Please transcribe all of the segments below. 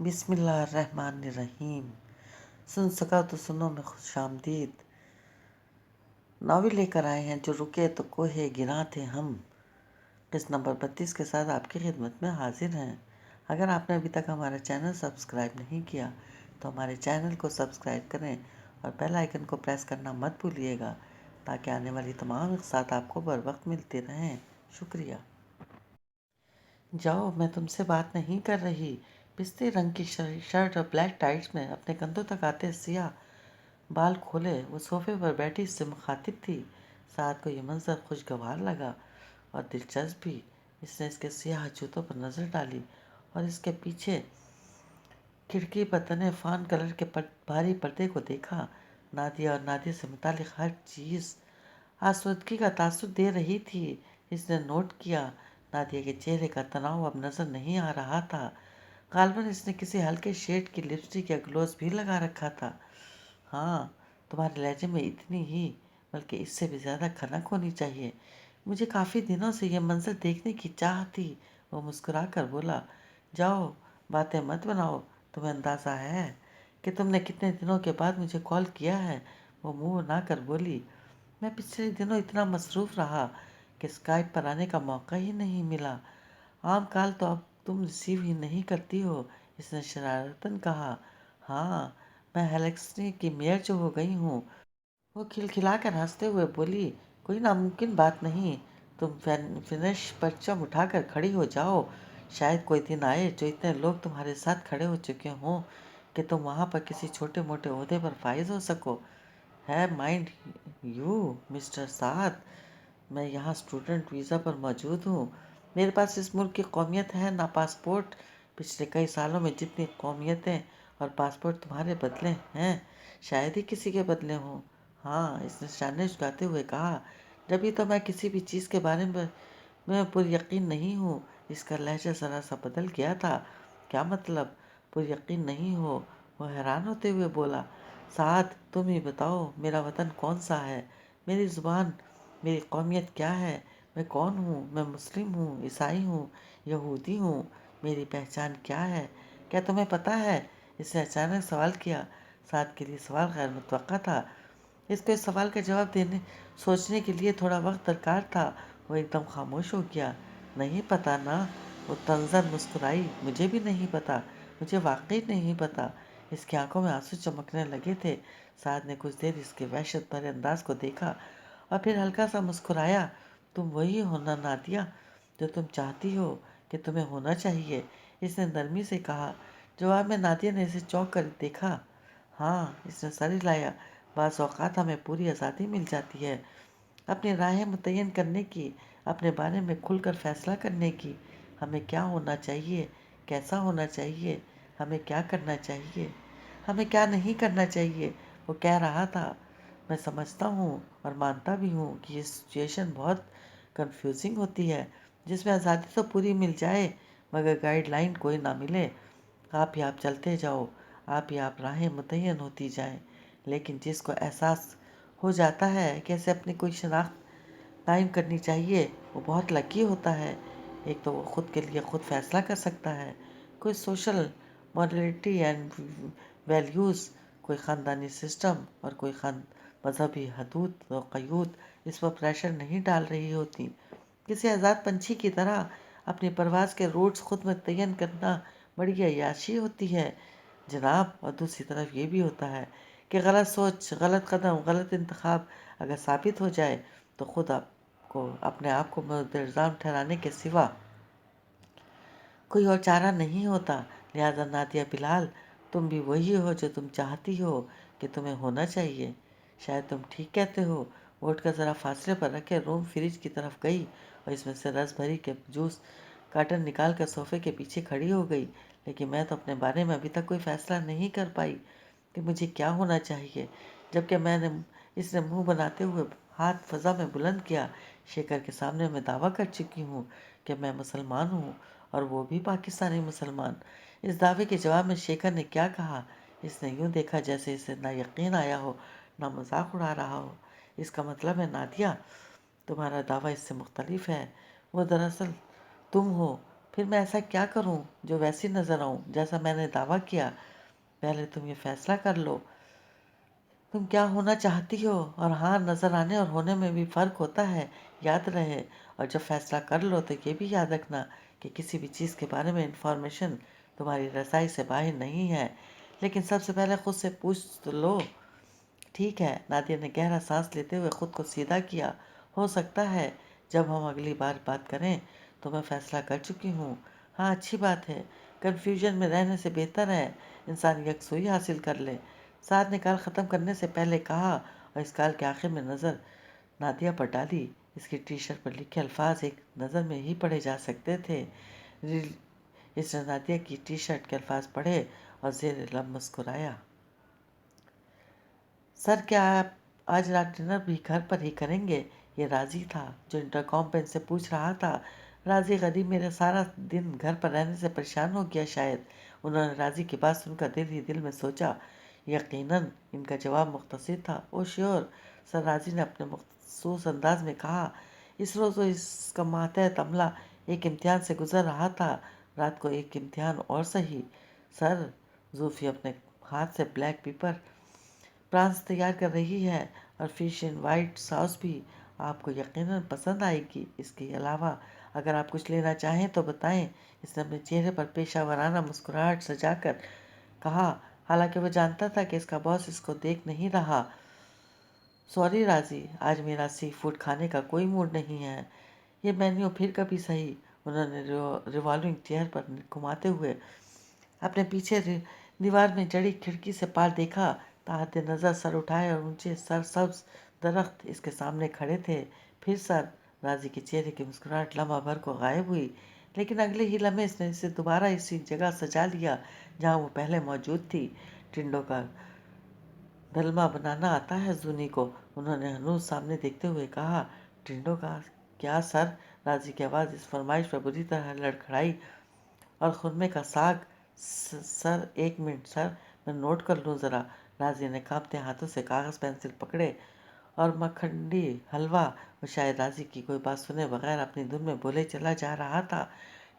بسم اللہ الرحمن الرحیم۔ سن سکا تو سنو میں خوش آمدید ناول لے کر آئے ہیں جو رکے تو کوہ گراں تھے ہم، قسط نمبر 32 کے ساتھ آپ کی خدمت میں حاضر ہیں۔ اگر آپ نے ابھی تک ہمارا چینل سبسکرائب نہیں کیا تو ہمارے چینل کو سبسکرائب کریں اور بیل آئیکن کو پریس کرنا مت بھولیے گا تاکہ آنے والی تمام اقساط آپ کو بر وقت ملتے رہیں۔ شکریہ۔ جاؤ، میں تم سے بات نہیں کر رہی۔ پستے رنگ کی شرٹ اور بلیک ٹائٹس میں اپنے کندھوں تک آتے سیاہ بال کھولے وہ صوفے پر بیٹھی اس سے مخاطب تھی۔ سعد کو یہ منظر خوشگوار لگا اور دلچسپ بھی۔ اس نے اس کے سیاہ جوتوں پر نظر ڈالی اور اس کے پیچھے کھڑکی پر تنے فان کلر کے بھاری پردے کو دیکھا۔ نادیہ اور نادیہ سے متعلق ہر چیز آسودگی کا تاثر دے رہی تھی۔ اس نے نوٹ کیا نادیہ کے چہرے کا تناؤ اب نظر نہیں آ رہا تھا۔ غالباً اس نے کسی ہلکے شیڈ کی لپسٹک یا گلوز بھی لگا رکھا تھا۔ ہاں، تمہارے لہجے میں اتنی ہی بلکہ اس سے بھی زیادہ کھنک ہونی چاہیے۔ مجھے کافی دنوں سے یہ منظر دیکھنے کی چاہ تھی۔ وہ مسکرا کر بولا، جاؤ باتیں مت بناؤ۔ تمہیں اندازہ ہے کہ تم نے کتنے دنوں کے بعد مجھے کال کیا ہے؟ وہ منہ بنا کر بولی، میں پچھلے دنوں اتنا مصروف رہا کہ اسکائپ پر آنے کا موقع ہی نہیں ملا۔ عام کال تو اب تم ریسیو ہی نہیں کرتی ہو۔ اس نے شرارتاً کہا۔ ہاں، میں ہیلکسٹی کی میئر جو ہو گئی ہوں۔ وہ کھلکھلا کر ہنستے ہوئے بولی، کوئی ناممکن بات نہیں۔ تم فینش پرچم اٹھا کر کھڑی ہو جاؤ۔ شاید کوئی دن آئے جو اتنے لوگ تمہارے ساتھ کھڑے ہو چکے ہوں کہ تم وہاں پر کسی چھوٹے موٹے عہدے پر فائز ہو سکو۔ ہے مائنڈ یو مسٹر سعد، میں یہاں اسٹوڈنٹ ویزا پر موجود ہوں۔ میرے پاس اس ملک کی قومیت ہے نہ پاسپورٹ۔ پچھلے کئی سالوں میں جتنی قومیتیں اور پاسپورٹ تمہارے بدلے ہیں شاید ہی کسی کے بدلے ہوں۔ ہاں، اس نے شانے جھکاتے ہوئے کہا، جبھی تو میں کسی بھی چیز کے بارے میں پر یقین نہیں ہوں۔ اس کا لہجہ ذرا سا بدل گیا تھا۔ کیا مطلب پر یقین نہیں ہو؟ وہ حیران ہوتے ہوئے بولا، سعد تم ہی بتاؤ میرا وطن کون سا ہے؟ میری زبان، میری قومیت کیا ہے؟ میں کون ہوں؟ میں مسلم ہوں، عیسائی ہوں، یہودی ہوں؟ میری پہچان کیا ہے؟ کیا تمہیں پتہ ہے؟ اس نے اچانک سوال کیا۔ سعد کے لیے سوال غیر متوقع تھا۔ اس کو اس سوال کا جواب سوچنے کے لیے تھوڑا وقت درکار تھا۔ وہ ایک دم خاموش ہو گیا۔ نہیں پتہ نا؟ وہ طنزاً مسکرائی، مجھے بھی نہیں پتہ، مجھے واقعی نہیں پتہ۔ اس کی آنکھوں میں آنسو چمکنے لگے تھے۔ سعد نے کچھ دیر اس کے وحشت بھرے انداز کو دیکھا اور پھر ہلکا سا مسکرایا۔ تم وہی ہو نا نادیہ جو تم چاہتی ہو کہ تمہیں ہونا چاہیے؟ اس نے نرمی سے کہا۔ جواب میں نادیہ نے اسے چونک کر دیکھا۔ ہاں، اس نے سر ہلایا۔ بعض اوقات ہمیں پوری آزادی مل جاتی ہے اپنی راہیں متعین کرنے کی، اپنے بارے میں کھل کر فیصلہ کرنے کی۔ ہمیں کیا ہونا چاہیے، کیسا ہونا چاہیے، ہمیں کیا کرنا چاہیے، ہمیں کیا نہیں کرنا چاہیے۔ وہ کہہ رہا تھا، میں سمجھتا ہوں اور مانتا بھی ہوں کہ یہ سچویشن بہت کنفیوزنگ ہوتی ہے، جس میں آزادی تو پوری مل جائے مگر گائیڈ لائن کوئی نہ ملے۔ آپ ہی آپ چلتے جاؤ، آپ ہی آپ راہیں متعین ہوتی جائیں، لیکن جس کو احساس ہو جاتا ہے کہ اسے اپنی کوئی شناخت قائم کرنی چاہیے وہ بہت لکی ہوتا ہے۔ ایک تو وہ خود کے لیے خود فیصلہ کر سکتا ہے، کوئی سوشل مورالٹی اینڈ ویلیوز، کوئی خاندانی سسٹم اور کوئی مذہبی حدود و قیود اس پر پریشر نہیں ڈال رہی ہوتی۔ کسی آزاد پنچھی کی طرح اپنی پرواز کے روٹس خود متعین کرنا بڑی عیاشی ہوتی ہے جناب۔ اور دوسری طرف یہ بھی ہوتا ہے کہ غلط سوچ، غلط قدم، غلط انتخاب اگر ثابت ہو جائے تو خود اپنے آپ کو مورد الزام ٹھہرانے کے سوا کوئی اور چارہ نہیں ہوتا۔ لہذا نادیہ بلال، تم بھی وہی ہو جو تم چاہتی ہو کہ تمہیں ہونا چاہیے۔ شاید تم ٹھیک کہتے ہو۔ وہ اٹھ کر ذرا فاصلے پر رکھے روم فریج کی طرف گئی اور اس میں سے رس بھری کے جوس کارٹن نکال کر صوفے کے پیچھے کھڑی ہو گئی۔ لیکن میں تو اپنے بارے میں ابھی تک کوئی فیصلہ نہیں کر پائی کہ مجھے کیا ہونا چاہیے۔ جبکہ اس نے منہ بناتے ہوئے ہاتھ فضا میں بلند کیا، شیکھر کے سامنے میں دعویٰ کر چکی ہوں کہ میں مسلمان ہوں اور وہ بھی پاکستانی مسلمان۔ اس دعوے کے جواب میں شیکھر نے کیا کہا؟ اس نے یوں دیکھا جیسے اسے نہ یقین آیا ہو نہ مذاق اڑا رہا ہو۔ اس کا مطلب ہے نادیہ، تمہارا دعویٰ اس سے مختلف ہے۔ وہ دراصل تم ہو۔ پھر میں ایسا کیا کروں جو ویسی نظر آؤں جیسا میں نے دعویٰ کیا؟ پہلے تم یہ فیصلہ کر لو تم کیا ہونا چاہتی ہو، اور ہاں، نظر آنے اور ہونے میں بھی فرق ہوتا ہے، یاد رہے۔ اور جب فیصلہ کر لو تو یہ بھی یاد رکھنا کہ کسی بھی چیز کے بارے میں انفارمیشن تمہاری رسائی سے باہر نہیں ہے، لیکن سب سے پہلے خود سے پوچھ تو لو۔ ٹھیک ہے، نادیہ نے گہرا سانس لیتے ہوئے خود کو سیدھا کیا۔ ہو سکتا ہے جب ہم اگلی بار بات کریں تو میں فیصلہ کر چکی ہوں۔ ہاں، اچھی بات ہے، کنفیوژن میں رہنے سے بہتر ہے انسان یکسوئی حاصل کر لے۔ سعد نے کال ختم کرنے سے پہلے کہا، اور اس کال کے آخر میں نظر نادیہ پر ڈالی۔ اس کی ٹی شرٹ پر لکھے الفاظ ایک نظر میں ہی پڑھے جا سکتے تھے۔ اس نے نادیہ کی ٹی شرٹ کے الفاظ پڑھے اور زیر لب مسکرایا۔ سر، کیا آپ آج رات ڈنر بھی گھر پر ہی کریں گے؟ یہ راضی تھا جو انٹرکام پہ ان سے پوچھ رہا تھا۔ راضی غریب میرے سارا دن گھر پر رہنے سے پریشان ہو گیا شاید۔ انہوں نے راضی کی بات سن کر دل ہی دل میں سوچا، یقیناً ان کا جواب مختصر تھا۔ او شیور سر، راضی نے اپنے مخصوص انداز میں کہا۔ اس روز تو اس کا ماتحت عملہ ایک امتحان سے گزر رہا تھا، رات کو ایک امتحان اور سہی۔ سر، زوفی اپنے ہاتھ سے بلیک پیپر پرانس تیار کر رہی ہے، اور فش اینڈ وائٹ ساس بھی آپ کو یقیناً پسند آئے گی۔ اس کے علاوہ اگر آپ کچھ لینا چاہیں تو بتائیں۔ اس نے اپنے چہرے پر پیشہ ورانہ مسکراہٹ سجا کر کہا، حالانکہ وہ جانتا تھا کہ اس کا باس اس کو دیکھ نہیں رہا۔ سوری راضی، آج میرا سی فوڈ کھانے کا کوئی موڈ نہیں ہے۔ یہ مینیو پھر کبھی صحیح۔ انہوں نے ریوالونگ چیئر پر گھماتے ہوئے اپنے پیچھے دیوار میں جڑی کھڑکی سے پار دیکھا۔ تحت نظر سر اٹھائے اور اونچے سر سبز درخت اس کے سامنے کھڑے تھے۔ پھر سر، راضی کے چہرے کی مسکراہٹ لمحہ بھر کو غائب ہوئی، لیکن اگلے ہی لمحے اس نے اسے دوبارہ اسی جگہ سجا لیا جہاں وہ پہلے موجود تھی۔ ٹنڈو کا دلمہ بنانا آتا ہے زونی کو، انہوں نے ہنوز سامنے دیکھتے ہوئے کہا۔ ٹنڈو کا کیا سر؟ راضی کی آواز اس فرمائش پر بری طرح لڑکھڑائی۔ اور خرمے کا ساگ سر، ایک منٹ سر، میں نوٹ کر لوں ذرا۔ راضی نے کانپتے ہاتھوں سے کاغذ پینسل پکڑے، اور مکھنڈی حلوہ۔ وہ شاید راضی کی کوئی بات سنے بغیر اپنی دھن میں بولے چلا جا رہا تھا۔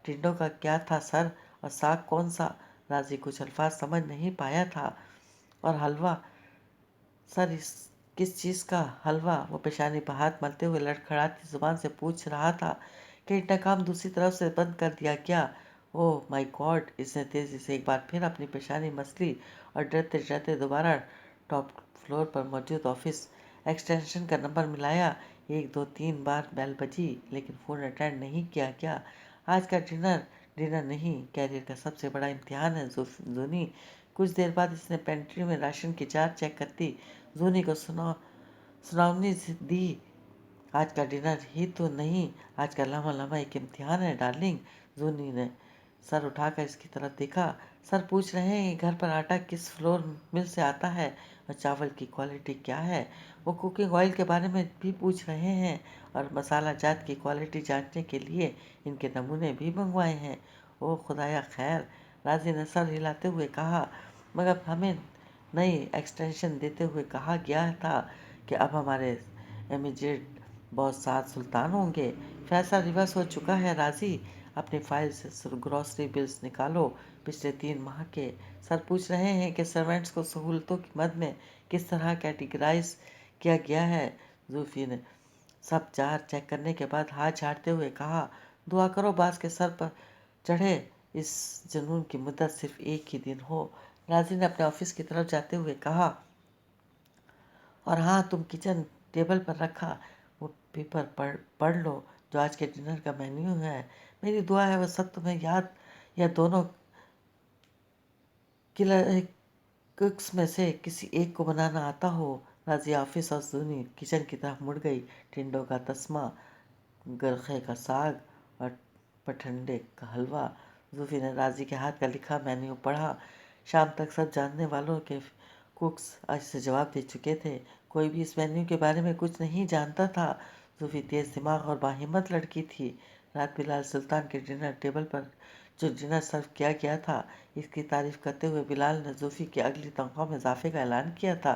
ٹنڈو کا کیا تھا سر، اور ساگ کون سا؟ راضی کچھ الفاظ سمجھ نہیں پایا تھا۔ اور حلوہ سر، کس چیز کا حلوہ؟ وہ پیشانی پر ہاتھ ملتے ہوئے لڑکھڑاتی زبان سے پوچھ رہا تھا کہ انٹرکام دوسری طرف سے بند کر دیا کیا؟ اوہ مائی گاڈ! اس نے تیزی سے ایک بار پھر اپنی پیشانی مسلی اور ڈرتے ڈرتے دوبارہ ٹاپ فلور پر موجود آفس ایکسٹینشن کا نمبر ملایا۔ 1 2 3 بار بیل بجی، لیکن فون اٹینڈ نہیں کیا گیا۔ آج کا ڈنر نہیں، کیریئر کا سب سے بڑا امتحان ہے زونی۔ کچھ دیر بعد اس نے پینٹری میں راشن کی جار چیک کرتی زونی کو سناونی دی۔ آج کا ڈنر ہی تو نہیں، آج کا لمحہ لمحہ ایک امتحان ہے ڈارلنگ۔ زونی نے سر اٹھا کر اس کی طرف دیکھا۔ سر پوچھ رہے ہیں گھر پر آٹا کس فلور مل سے آتا ہے، اور چاول کی کوالٹی کیا ہے۔ وہ کوکنگ آئل کے بارے میں بھی پوچھ رہے ہیں، اور مسالہ جات کی کوالٹی جانچنے کے لیے ان کے نمونے بھی منگوائے ہیں۔ اوہ خدایا خیر! راضی نے سر ہلاتے ہوئے کہا، مگر ہمیں نئی ایکسٹینشن دیتے ہوئے کہا گیا تھا کہ اب ہمارے امیجیٹ باس سعد سلطان ہوں گے۔ فیصلہ ریورس ہو چکا ہے راضی، اپنی فائل سے گروسری بلز نکالو پچھلے 3 ماہ کے۔ سر پوچھ رہے ہیں کہ سرونٹس کو سہولتوں کی مد میں کس طرح کیٹیگرائز کیا گیا ہے۔ زوفی نے سب جار چیک کرنے کے بعد ہاتھ جھاڑتے ہوئے کہا، دعا کرو باس کے سر پر چڑھے اس جنون کی مدت صرف ایک ہی دن ہو۔ راضی نے اپنے آفس کی طرف جاتے ہوئے کہا، اور ہاں، تم کچن ٹیبل پر رکھا وہ پیپر پڑھ لو جو آج کے ڈنر کا مینیو ہے۔ میری دعا ہے وہ سب تمہیں یا دونوں ککس میں سے کسی ایک کو بنانا آتا ہو۔ راضی آفس اور زونی کچن کی طرف مڑ گئی۔ ٹنڈو کا تسمہ، گرخے کا ساگ اور پٹھنڈے کا حلوہ۔ زوفی نے راضی کے ہاتھ کا لکھا مینیو پڑھا۔ شام تک سب جاننے والوں کے کوکس آج سے جواب دے چکے تھے، کوئی بھی اس مینیو کے بارے میں کچھ نہیں جانتا تھا۔ زوفی تیز دماغ اور باہمت لڑکی تھی۔ رات بلال سلطان کے ڈنر ٹیبل پر جو ڈنر سرو کیا گیا تھا، اس کی تعریف کرتے ہوئے بلال نے زوفی کی اگلی تنخواہ میں اضافے کا اعلان کیا تھا۔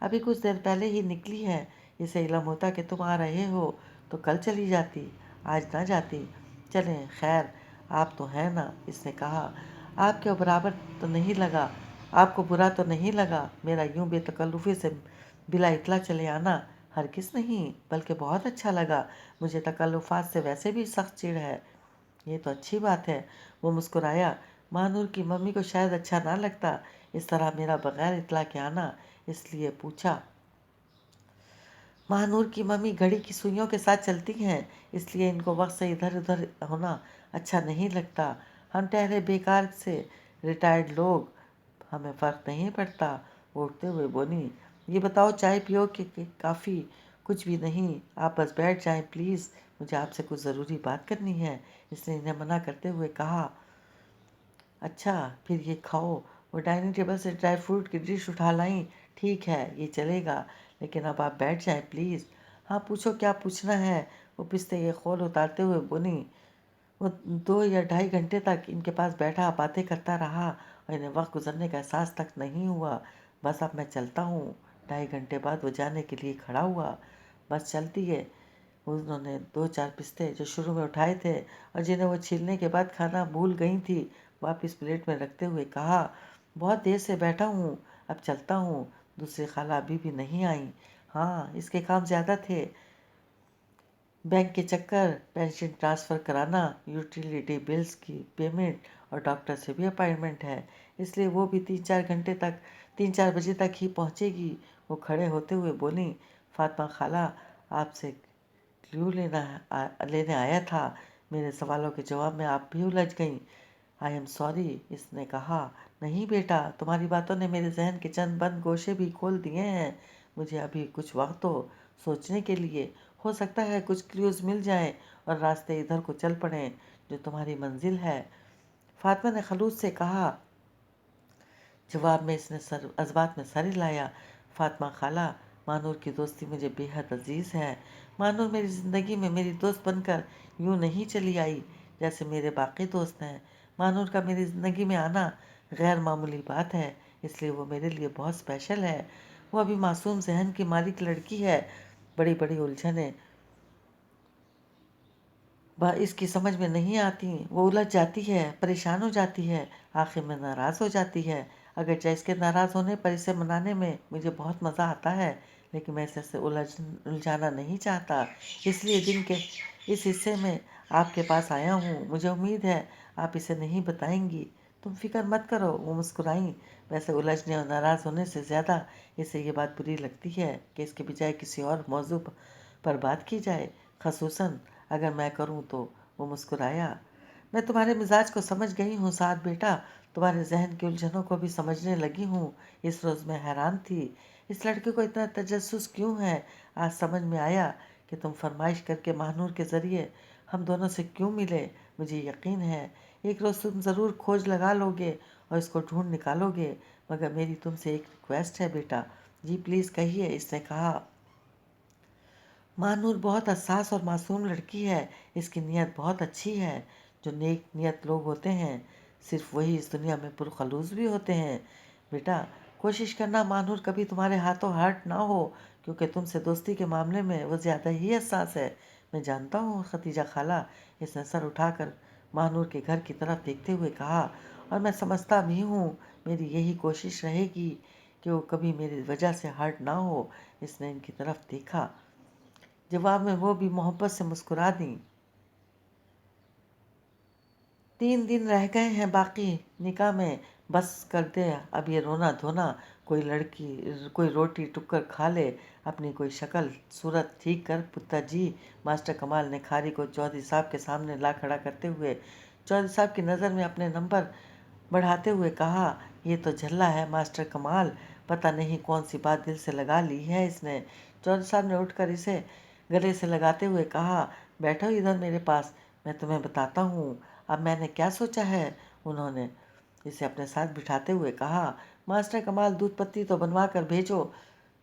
ابھی کچھ دیر پہلے ہی نکلی ہے، اسے علم ہوتا کہ تم آ رہے ہو تو کل چلی جاتی، آج نہ جاتی۔ چلیں خیر، آپ تو ہیں نا، اس نے کہا۔ آپ کے برابر تو نہیں لگا، آپ کو برا تو نہیں لگا میرا یوں بے تکلفی سے بلا اطلاع چلے آنا؟ ہرگز نہیں، بلکہ بہت اچھا لگا، مجھے تکلفات سے ویسے بھی سخت چڑ ہے۔ یہ تو اچھی بات ہے، وہ مسکرایا۔ ماہنور کی ممی کو شاید اچھا نہ لگتا اس طرح میرا بغیر اطلاع کے آنا، اس لیے پوچھا۔ ماہنور کی ممی گھڑی کی سوئیوں کے ساتھ چلتی ہیں، اس لیے ان کو وقت سے ادھر ادھر ہونا اچھا نہیں لگتا۔ ہم ٹہرے بیکار سے ریٹائرڈ لوگ، ہمیں فرق نہیں پڑتا۔ وہ اٹھتے ہوئے بولی، یہ بتاؤ چائے پیو کہ کافی؟ کچھ بھی نہیں، آپ بس بیٹھ جائیں پلیز، مجھے آپ سے کچھ ضروری بات کرنی ہے، اس نے انہیں منع کرتے ہوئے کہا۔ اچھا پھر یہ کھاؤ۔ وہ ڈائننگ ٹیبل سے ڈرائی فروٹ کی ڈش اٹھا لائیں۔ ٹھیک ہے، یہ چلے گا، لیکن اب آپ بیٹھ جائیں پلیز۔ ہاں پوچھو کیا پوچھنا ہے، وہ پستے کے خول اتارتے ہوئے بولی۔ وہ 2 یا 2.5 گھنٹے تک ان کے پاس بیٹھا باتیں کرتا رہا اور انہیں وقت گزرنے کا احساس تک نہیں ہوا۔ بس اب میں چلتا ہوں۔ 2.5 گھنٹے بعد وہ جانے کے لیے کھڑا ہوا۔ بس چلتی ہے۔ انہوں نے 2-4 پستے جو شروع میں اٹھائے تھے اور جنہیں وہ چھیلنے کے بعد کھانا بھول گئی تھی واپس پلیٹ میں رکھتے ہوئے کہا، بہت دیر سے بیٹھا ہوں، اب چلتا ہوں۔ دوسری خالہ ابھی بھی نہیں آئیں۔ ہاں اس کے کام زیادہ تھے، بینک کے چکر، پینشن ٹرانسفر کرانا، یوٹیلیٹی بلز کی پیمنٹ اور ڈاکٹر سے بھی اپائنٹمنٹ ہے، اس لیے وہ بھی 3-4 بجے تک ہی پہنچے گی۔ وہ کھڑے ہوتے ہوئے بولیں، فاطمہ خالہ آپ سے کلیو لینے آیا تھا، میرے سوالوں کے جواب میں آپ بھی الجھ گئیں۔ آئی ایم سوری، اس نے کہا۔ نہیں بیٹا، تمہاری باتوں نے میرے ذہن کے چند بند گوشے بھی کھول دیے ہیں، مجھے ابھی کچھ وقت دو سوچنے کے لیے، ہو سکتا ہے کچھ کلیوز مل جائیں اور راستے ادھر کو چل پڑیں جو تمہاری منزل ہے، فاطمہ نے خلوص سے کہا۔ جواب میں اس نے عذبات میں سر ہلایا۔ فاطمہ خالہ، مانور کی دوستی مجھے بے حد عزیز ہے۔ مانور میری زندگی میں میری دوست بن کر یوں نہیں چلی آئی جیسے میرے باقی دوست ہیں۔ مانور کا میری زندگی میں آنا غیر معمولی بات ہے، اس لیے وہ میرے لیے بہت اسپیشل ہے۔ وہ ابھی معصوم ذہن کی مالک لڑکی ہے، بڑی بڑی الجھنیں اس کی سمجھ میں نہیں آتی، وہ الجھ جاتی ہے، پریشان ہو جاتی ہے، آخر میں ناراض ہو جاتی ہے۔ اگرچہ اس کے ناراض ہونے پر اسے منانے میں مجھے بہت مزہ آتا ہے، لیکن میں اسے الجھانا نہیں چاہتا، اس لیے دن کے اس حصے میں آپ کے پاس آیا ہوں۔ مجھے امید ہے آپ اسے نہیں بتائیں گی۔ تم فکر مت کرو، وہ مسکرائیں۔ ویسے الجھنے اور ناراض ہونے سے زیادہ اسے یہ بات بری لگتی ہے کہ اس کے بجائے کسی اور موضوع پر بات کی جائے، خصوصاً اگر میں کروں تو۔ وہ مسکرایا۔ میں تمہارے مزاج کو سمجھ گئی ہوں سعد بیٹا، تمہارے ذہن کی الجھنوں کو بھی سمجھنے لگی ہوں۔ اس روز میں حیران تھی، اس لڑکے کو اتنا تجسس کیوں ہے؟ آج سمجھ میں آیا کہ تم فرمائش کر کے ماہنور کے ذریعے ہم دونوں سے کیوں ملے۔ مجھے یقین ہے ایک روز تم ضرور کھوج لگا لو گے اور اس کو ڈھونڈ نکالو گے، مگر میری تم سے ایک ریکویسٹ ہے بیٹا۔ جی پلیز کہیے، اس نے کہا۔ ماہنور بہت حساس اور معصوم لڑکی ہے، اس کی نیت بہت اچھی ہے۔ جو نیک نیت لوگ ہوتے ہیں صرف وہی اس دنیا میں پرخلوص بھی ہوتے ہیں۔ بیٹا کوشش کرنا ماہنور کبھی تمہارے ہاتھوں ہرٹ نہ ہو، کیونکہ تم سے دوستی کے معاملے میں وہ زیادہ ہی حساس ہے۔ میں جانتا ہوں ختیجہ خالہ، اس نے سر اٹھا کر ماہنور کے گھر کی طرف دیکھتے ہوئے کہا، اور میں سمجھتا بھی ہوں میری یہی کوشش رہے گی کہ وہ کبھی میری وجہ سے ہرٹ نہ ہو۔ اس نے ان کی طرف دیکھا، جواب میں وہ بھی محبت سے مسکرا دیں۔ 3 دن رہ گئے ہیں باقی نکاح میں، بس کر دے اب یہ رونا دھونا، کوئی روٹی ٹکر کھا لے، اپنی کوئی شکل صورت ٹھیک کر پتا جی۔ ماسٹر کمال نے کھاری کو چودھری صاحب کے سامنے لا کھڑا کرتے ہوئے چودھری صاحب کی نظر میں اپنے نمبر بڑھاتے ہوئے کہا، یہ تو جھلا ہے ماسٹر کمال، پتہ نہیں کون سی بات دل سے لگا لی ہے اس نے۔ چودھری صاحب نے اٹھ کر اسے گلے سے لگاتے ہوئے کہا، بیٹھو ادھر میرے پاس، میں تمہیں بتاتا ہوں اب میں نے کیا سوچا ہے۔ انہوں نے اسے اپنے ساتھ بٹھاتے ہوئے کہا، ماسٹر کمال دودھ پتی تو بنوا کر بھیجو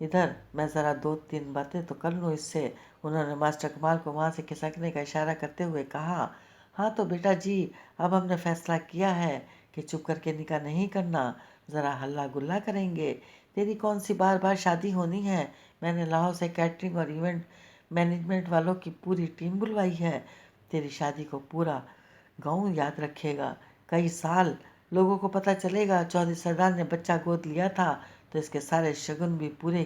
ادھر، میں ذرا 2-3 باتیں تو کر لوں اس سے۔ انہوں نے ماسٹر کمال کو وہاں سے کھسکنے کا اشارہ کرتے ہوئے کہا، ہاں تو بیٹا جی، اب ہم نے فیصلہ کیا ہے کہ چپ کر کے نکاح نہیں کرنا، ذرا ہلا گلا کریں گے۔ تیری کون سی بار بار شادی ہونی ہے؟ میں نے لاہور سے کیٹرنگ اور ایونٹ مینجمنٹ والوں کی پوری ٹیم بلوائی ہے۔ تیری شادی کو پورا گاؤں یاد رکھے گا، کئی سال لوگوں کو پتہ چلے گا چودھری سردار نے بچہ گود لیا تھا، تو اس کے سارے شگن بھی پورے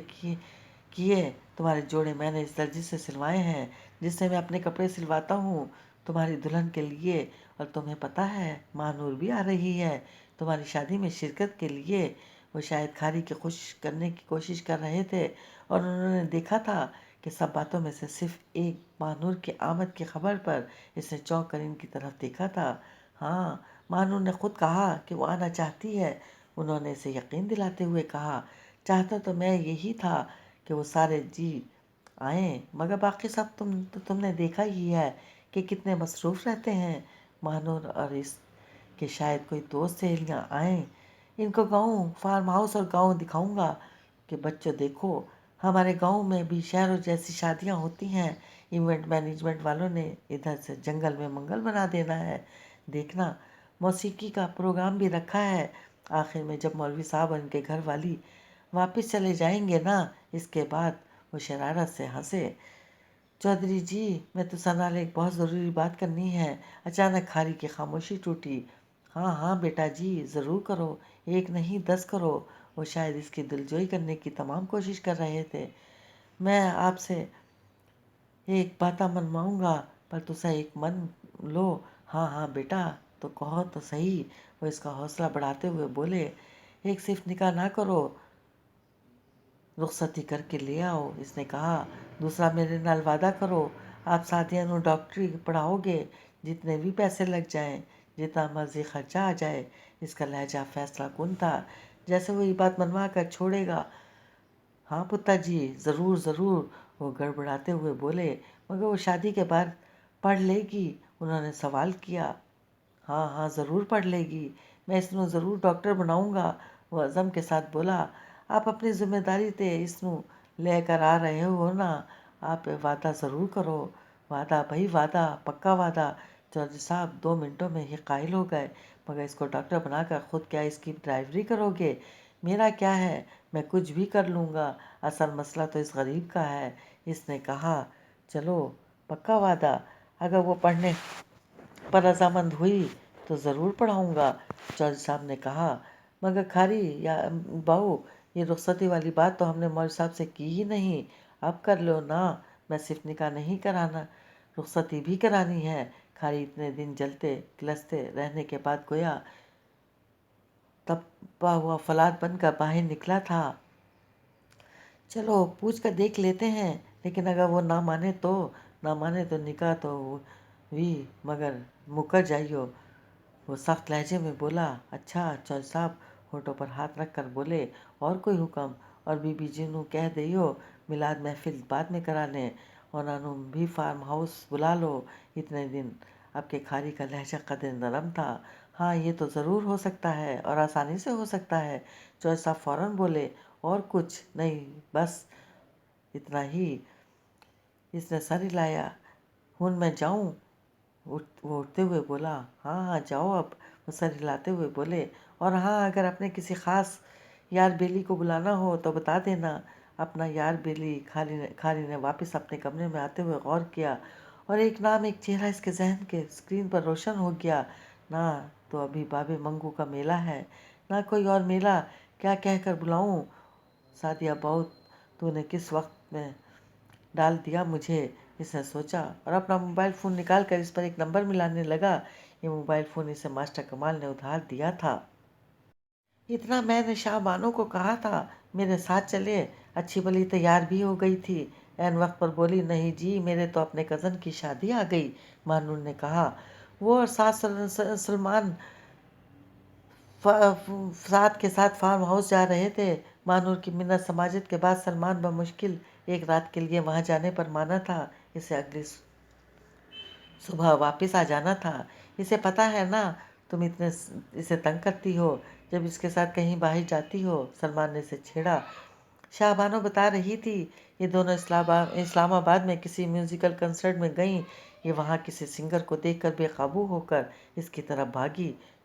کیے۔ تمہارے جوڑے میں نے اس درجی سے سلوائے ہیں جس سے میں اپنے کپڑے سلواتا ہوں تمہاری دلہن کے لیے، اور تمہیں پتہ ہے ماں نور بھی آ رہی ہے تمہاری شادی میں شرکت کے لیے۔ وہ شاید کھاری کی خوش کرنے کی کوشش کر رہے تھے، اور انہوں نے دیکھا تھا کہ سب باتوں میں سے صرف ایک ماں نور کی آمد کی خبر پر اس نے چونک کر ان کی طرف دیکھا تھا۔ ہاں، ماں نور نے خود کہا کہ وہ آنا چاہتی ہے۔ انہوں نے اسے یقین دلاتے ہوئے کہا، چاہتا تو میں یہی تھا کہ وہ سارے جی آئیں، مگر باقی سب تم نے دیکھا ہی ہے کہ کتنے مصروف رہتے ہیں۔ ماں نور اور اس کہ شاید کوئی دوست سہیلیاں آئیں، ان کو گاؤں فارم ہاؤس اور گاؤں دکھاؤں گا کہ بچوں دیکھو، ہمارے گاؤں میں بھی شہروں جیسی شادیاں ہوتی ہیں۔ ایونٹ مینجمنٹ والوں نے ادھر سے جنگل میں منگل بنا دینا ہے، دیکھنا موسیقی کا پروگرام بھی رکھا ہے۔ آخر میں جب مولوی صاحب اور ان کے گھر والی واپس چلے جائیں گے نا، اس کے بعد وہ شرارت سے ہنسے۔ چودھری جی، میں تو سنال ایک بہت ضروری بات کرنی ہے۔ اچانک کھاری کی خاموشی ٹوٹی۔ ہاں ہاں بیٹا جی، ضرور کرو، ایک نہیں 10 کرو۔ وہ شاید اس کی دلجوئی کرنے کی تمام کوشش کر رہے تھے۔ میں آپ سے ایک باتہ منواؤں گا، پر تسا ایک من لو۔ ہاں ہاں بیٹا، تو کہو تو صحیح۔ وہ اس کا حوصلہ بڑھاتے ہوئے بولے، ایک صرف نکاح نہ کرو، رخصتی کر کے لے آؤ۔ اس نے کہا، دوسرا میرے نال وعدہ کرو، آپ سادیاں نو ڈاکٹری پڑھاؤ گے، جتنے بھی پیسے لگ جائیں، جتنا مرضی خرچہ آ جائے۔ اس کا لہجہ فیصلہ کن تھا، جیسے وہ یہ بات منوا کر چھوڑے گا۔ ہاں پتا جی، ضرور ضرور، وہ گڑبڑاتے ہوئے بولے، مگر وہ شادی کے بعد پڑھ لے گی؟ انہوں نے سوال کیا۔ ہاں ہاں ضرور پڑھ لے گی، میں اس نو ضرور ڈاکٹر بناؤں گا۔ وہ عزم کے ساتھ بولا، آپ اپنی ذمہ داری تے اس نو لے کر آ رہے ہو نا، آپ وعدہ ضرور کرو۔ وعدہ بھائی وعدہ، پکا وعدہ۔ چودھری صاحب 2 منٹوں میں ہی قائل ہو گئے، مگر اس کو ڈاکٹر بنا کر خود کیا اس کی ڈرائیوری کرو گے؟ میرا کیا ہے، میں کچھ بھی کر لوں گا، اصل مسئلہ تو اس غریب کا ہے۔ اس نے کہا، چلو پکا وعدہ، اگر وہ پڑھنے پر رضامند ہوئی تو ضرور پڑھاؤں گا۔ چودھری صاحب نے کہا، مگر کھاری یا باؤ، یہ رخصتی والی بات تو ہم نے مولوی صاحب سے کی ہی نہیں، اب کر لو نا۔ میں صرف نکاح نہیں کرانا، رخصتی بھی کرانی ہے۔ کھاری اتنے دن جلتے کلستے رہنے کے بعد گویا تپا ہوا فولاد بن کر باہر نکلا تھا۔ چلو پوچھ کر دیکھ لیتے ہیں، لیکن اگر وہ نہ مانے تو نکاح تو وی مگر مکر جائیو۔ وہ سخت لہجے میں بولا۔ اچھا، چودھری صاحب ہونٹوں پر ہاتھ رکھ کر بولے، اور کوئی حکم؟ اور بی بی جی نو کہہ دیو میلاد محفل بعد میں کرا لیں، اور انہوں بھی فارم ہاؤس بلا لو اتنے دن۔ اب کے کھاری کا لہجہ قدر نرم تھا۔ ہاں یہ تو ضرور ہو سکتا ہے، اور آسانی سے ہو سکتا ہے۔ چودھری صاحب فوراً بولے، اور کچھ نہیں، بس اتنا ہی۔ اس نے سر ہلایا۔ ہن میں جاؤں؟ وہ اٹھتے ہوئے بولا، ہاں ہاں جاؤ اب۔ وہ سر ہلاتے ہوئے بولے، اور ہاں اگر اپنے کسی خاص یار بیلی کو بلانا ہو تو بتا دینا۔ اپنا یار بیلی کھاری نے واپس اپنے کمرے میں آتے ہوئے غور کیا، اور ایک نام ایک چہرہ اس کے ذہن کے اسکرین پر روشن ہو گیا۔ نہ تو ابھی بابے منگو کا میلہ ہے، نہ کوئی اور میلہ، کیا کہہ کر بلاؤں؟ سعدیہ بہو، تو نے کس وقت میں ڈال دیا مجھے، اس نے سوچا، اور اپنا موبائل فون نکال کر اس پر ایک نمبر ملانے لگا۔ یہ موبائل فون اسے ماسٹر کمال نے ادھار دیا تھا۔ اتنا میں نے شاہ بانو کو کہا تھا میرے ساتھ چلے، اچھی بھلی تیار بھی ہو گئی تھی، عین وقت پر بولی، نہیں جی میرے تو اپنے کزن کی شادی آ گئی۔ مانور نے کہا، وہ اور سلمان ساتھ کے ساتھ فارم ہاؤس جا رہے تھے۔ مانور کی منت سماجت کے بعد سلمان بمشکل ایک رات کے لیے وہاں جانے پر مانا تھا، اسے اگلی صبح واپس آ جانا تھا۔ اسے پتہ ہے نا تم اتنے اسے تنگ کرتی ہو جب اس کے ساتھ کہیں باہر جاتی ہو، سلمان نے اسے چھیڑا۔ شاہ بانو بتا رہی تھی، یہ دونوں اسلام آباد میں کسی میوزیکل کنسرٹ میں گئیں، یہ وہاں کسی سنگر کو دیکھ کر بے قابو ہو کر اس کی طرف بھاگی،